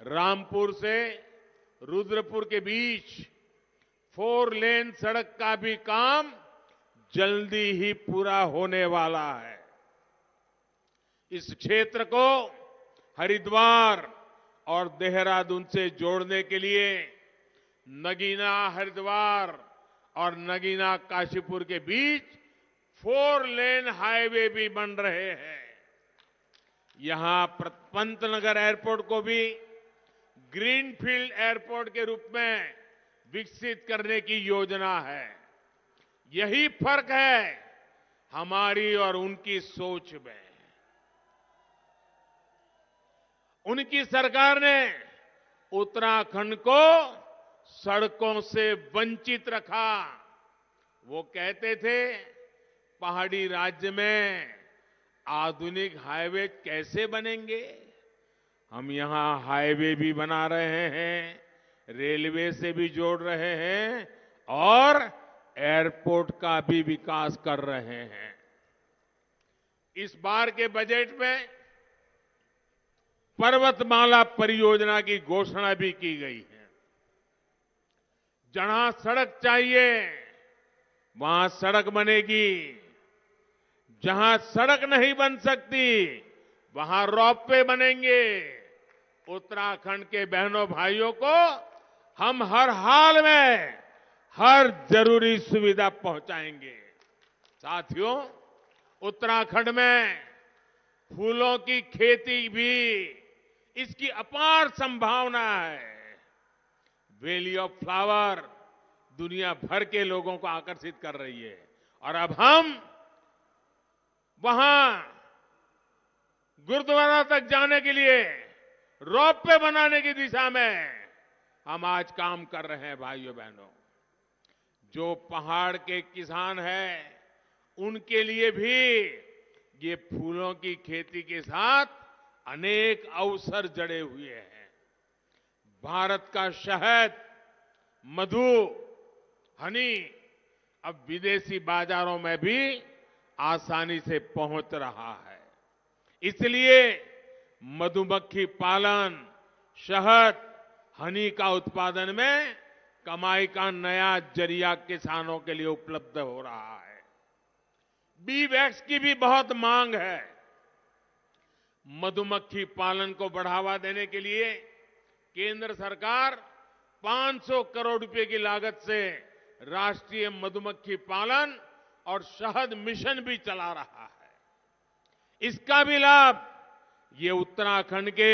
रामपुर से रुद्रपुर के बीच 4 लेन सड़क का भी काम जल्दी ही पूरा होने वाला है। इस क्षेत्र को हरिद्वार और देहरादून से जोड़ने के लिए नगीना हरिद्वार और नगीना काशीपुर के बीच 4 लेन हाईवे भी बन रहे हैं। यहां पंतनगर एयरपोर्ट को भी ग्रीनफील्ड एयरपोर्ट के रूप में विकसित करने की योजना है। यही फर्क है हमारी और उनकी सोच में। उनकी सरकार ने उत्तराखंड को सड़कों से वंचित रखा। वो कहते थे पहाड़ी राज्य में आधुनिक हाईवे कैसे बनेंगे। हम यहां हाईवे भी बना रहे हैं, रेलवे से भी जोड़ रहे हैं और एयरपोर्ट का भी विकास कर रहे हैं। इस बार के बजट में पर्वतमाला परियोजना की घोषणा भी की गई है। जहां सड़क चाहिए वहां सड़क बनेगी, जहां सड़क नहीं बन सकती वहां रोपवे बनेंगे। उत्तराखंड के बहनों भाइयों को हम हर हाल में हर जरूरी सुविधा पहुंचाएंगे। साथियों, उत्तराखंड में फूलों की खेती भी इसकी अपार संभावना है। वैली ऑफ फ्लावर दुनिया भर के लोगों को आकर्षित कर रही है और अब हम वहां गुरुद्वारा तक जाने के लिए रोपवे बनाने की दिशा में हम आज काम कर रहे हैं। भाइयों बहनों, जो पहाड़ के किसान हैं उनके लिए भी ये फूलों की खेती के साथ अनेक अवसर जड़े हुए हैं। भारत का शहद, मधु, हनी अब विदेशी बाजारों में भी आसानी से पहुंच रहा है। इसलिए मधुमक्खी पालन, शहद, हनी का उत्पादन में कमाई का नया जरिया किसानों के लिए उपलब्ध हो रहा है। बी वैक्स की भी बहुत मांग है। मधुमक्खी पालन को बढ़ावा देने के लिए केंद्र सरकार 500 करोड़ रुपए की लागत से राष्ट्रीय मधुमक्खी पालन और शहद मिशन भी चला रहा है। इसका भी लाभ ये उत्तराखंड के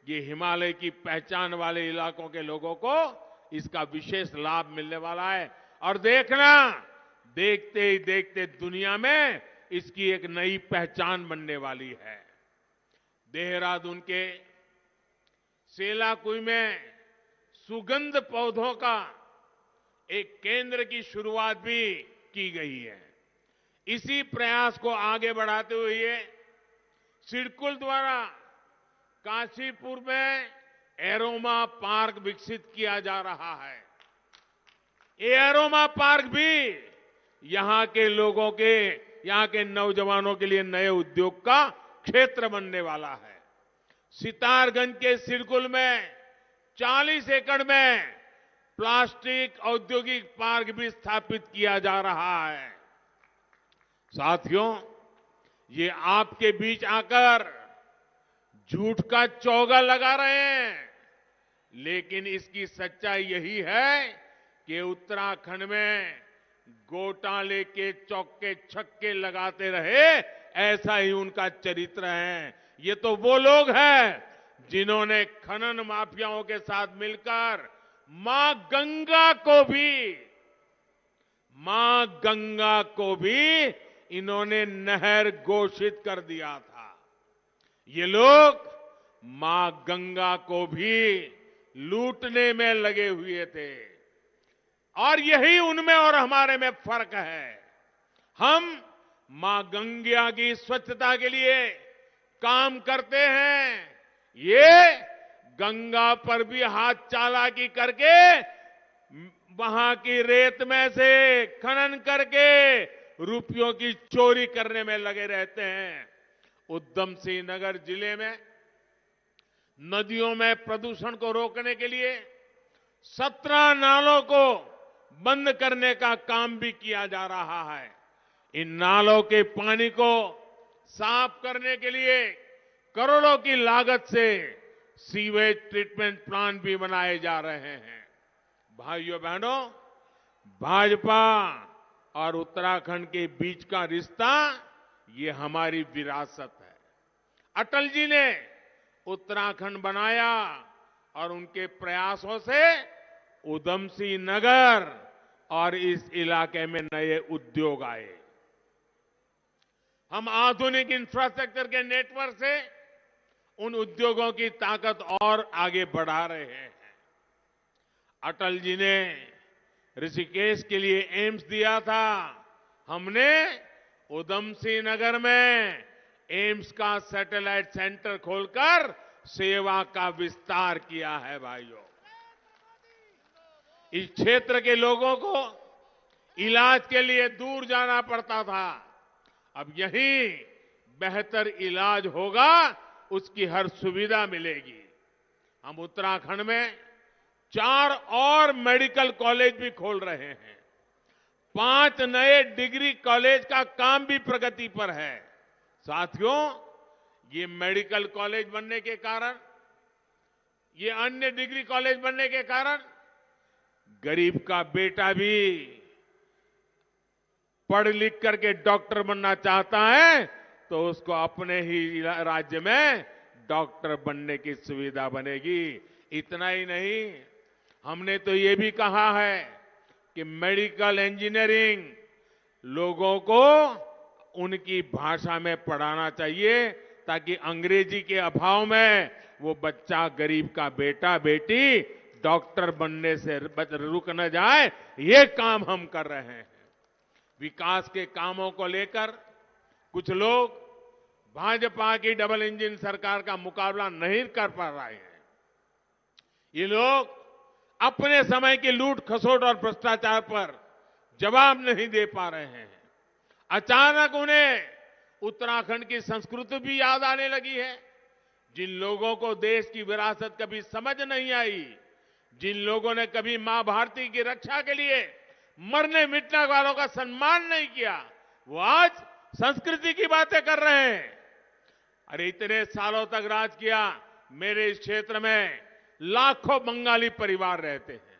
ये हिमालय की पहचान वाले इलाकों के लोगों को इसका विशेष लाभ मिलने वाला है। और देखना, देखते ही देखते दुनिया में इसकी एक नई पहचान बनने वाली है। देहरादून के सेलाकुई में सुगंध पौधों का एक केंद्र की शुरुआत भी की गई है। इसी प्रयास को आगे बढ़ाते हुए सिडकुल द्वारा काशीपुर में एरोमा पार्क विकसित किया जा रहा है। ये एरोमा पार्क भी यहां के लोगों के, यहां के नौजवानों के लिए नए उद्योग का क्षेत्र बनने वाला है। सितारगंज के सिडकुल में 40 एकड़ में प्लास्टिक औद्योगिक पार्क भी स्थापित किया जा रहा है। साथियों, ये आपके बीच आकर झूठ का चौगा लगा रहे हैं, लेकिन इसकी सच्चाई यही है कि उत्तराखंड में घोटाले के चौके छक्के लगाते रहे, ऐसा ही उनका चरित्र है। ये तो वो लोग हैं जिन्होंने खनन माफियाओं के साथ मिलकर मां गंगा को भी इन्होंने नहर घोषित कर दिया था। ये लोग मां गंगा को भी लूटने में लगे हुए थे और यही उनमें और हमारे में फर्क है। हम मां गंगा की स्वच्छता के लिए काम करते हैं, ये गंगा पर भी हाथ चालाकी करके वहां की रेत में से खनन करके रुपयों की चोरी करने में लगे रहते हैं। उधम सिंह नगर जिले में नदियों में प्रदूषण को रोकने के लिए 17 नालों को बंद करने का काम भी किया जा रहा है। इन नालों के पानी को साफ करने के लिए करोड़ों की लागत से सीवेज ट्रीटमेंट प्लांट भी बनाए जा रहे हैं। भाइयों बहनों, भाजपा और उत्तराखंड के बीच का रिश्ता ये हमारी विरासत है। अटल जी ने उत्तराखंड बनाया और उनके प्रयासों से उधमसिंह नगर और इस इलाके में नए उद्योग आए। हम आधुनिक इंफ्रास्ट्रक्चर के नेटवर्क से उन उद्योगों की ताकत और आगे बढ़ा रहे हैं। अटल जी ने ऋषिकेश के लिए एम्स दिया था, हमने उधमसिंह नगर में एम्स का सैटेलाइट सेंटर खोलकर सेवा का विस्तार किया है। भाइयों, इस क्षेत्र के लोगों को इलाज के लिए दूर जाना पड़ता था, अब यहीं बेहतर इलाज होगा, उसकी हर सुविधा मिलेगी। हम उत्तराखंड में 4 और मेडिकल कॉलेज भी खोल रहे हैं। 5 नए डिग्री कॉलेज का काम भी प्रगति पर है। साथियों, ये मेडिकल कॉलेज बनने के कारण, ये अन्य डिग्री कॉलेज बनने के कारण गरीब का बेटा भी पढ़ लिख करके डॉक्टर बनना चाहता है तो उसको अपने ही राज्य में डॉक्टर बनने की सुविधा बनेगी। इतना ही नहीं, हमने तो ये भी कहा है कि मेडिकल इंजीनियरिंग लोगों को उनकी भाषा में पढ़ाना चाहिए ताकि अंग्रेजी के अभाव में वो बच्चा, गरीब का बेटा बेटी डॉक्टर बनने से रुक न जाए। ये काम हम कर रहे हैं। विकास के कामों को लेकर कुछ लोग भाजपा की डबल इंजन सरकार का मुकाबला नहीं कर पा रहे हैं। ये लोग अपने समय की लूट खसोट और भ्रष्टाचार पर जवाब नहीं दे पा रहे हैं। अचानक उन्हें उत्तराखंड की संस्कृति भी याद आने लगी है। जिन लोगों को देश की विरासत कभी समझ नहीं आई, जिन लोगों ने कभी मां भारती की रक्षा के लिए मरने मिटने वालों का सम्मान नहीं किया, वो आज संस्कृति की बातें कर रहे हैं। अरे इतने सालों तक राज किया, मेरे इस क्षेत्र में लाखों बंगाली परिवार रहते हैं।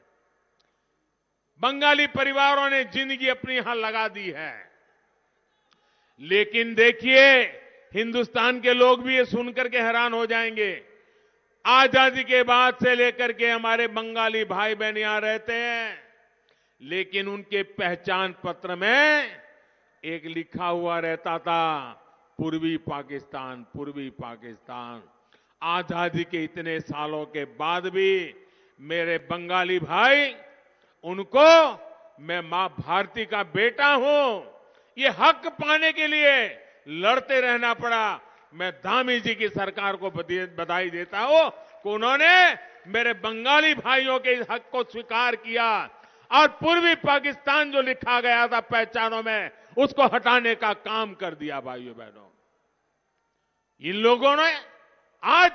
बंगाली परिवारों ने जिंदगी अपनी यहां लगा दी है। लेकिन देखिए, हिंदुस्तान के लोग भी ये सुनकर के हैरान हो जाएंगे। आजादी के बाद से लेकर के हमारे बंगाली भाई बहन यहां रहते हैं, लेकिन उनके पहचान पत्र में एक लिखा हुआ रहता था, पूर्वी पाकिस्तान, पूर्वी पाकिस्तान। आजादी के इतने सालों के बाद भी मेरे बंगाली भाई, उनको मैं मां भारती का बेटा हूं, ये हक पाने के लिए लड़ते रहना पड़ा। मैं धामी जी की सरकार को बधाई देता हूं कि उन्होंने मेरे बंगाली भाइयों के इस हक को स्वीकार किया और पूर्वी पाकिस्तान जो लिखा गया था पहचानों में, उसको हटाने का काम कर दिया। भाइयों बहनों, इन लोगों ने आज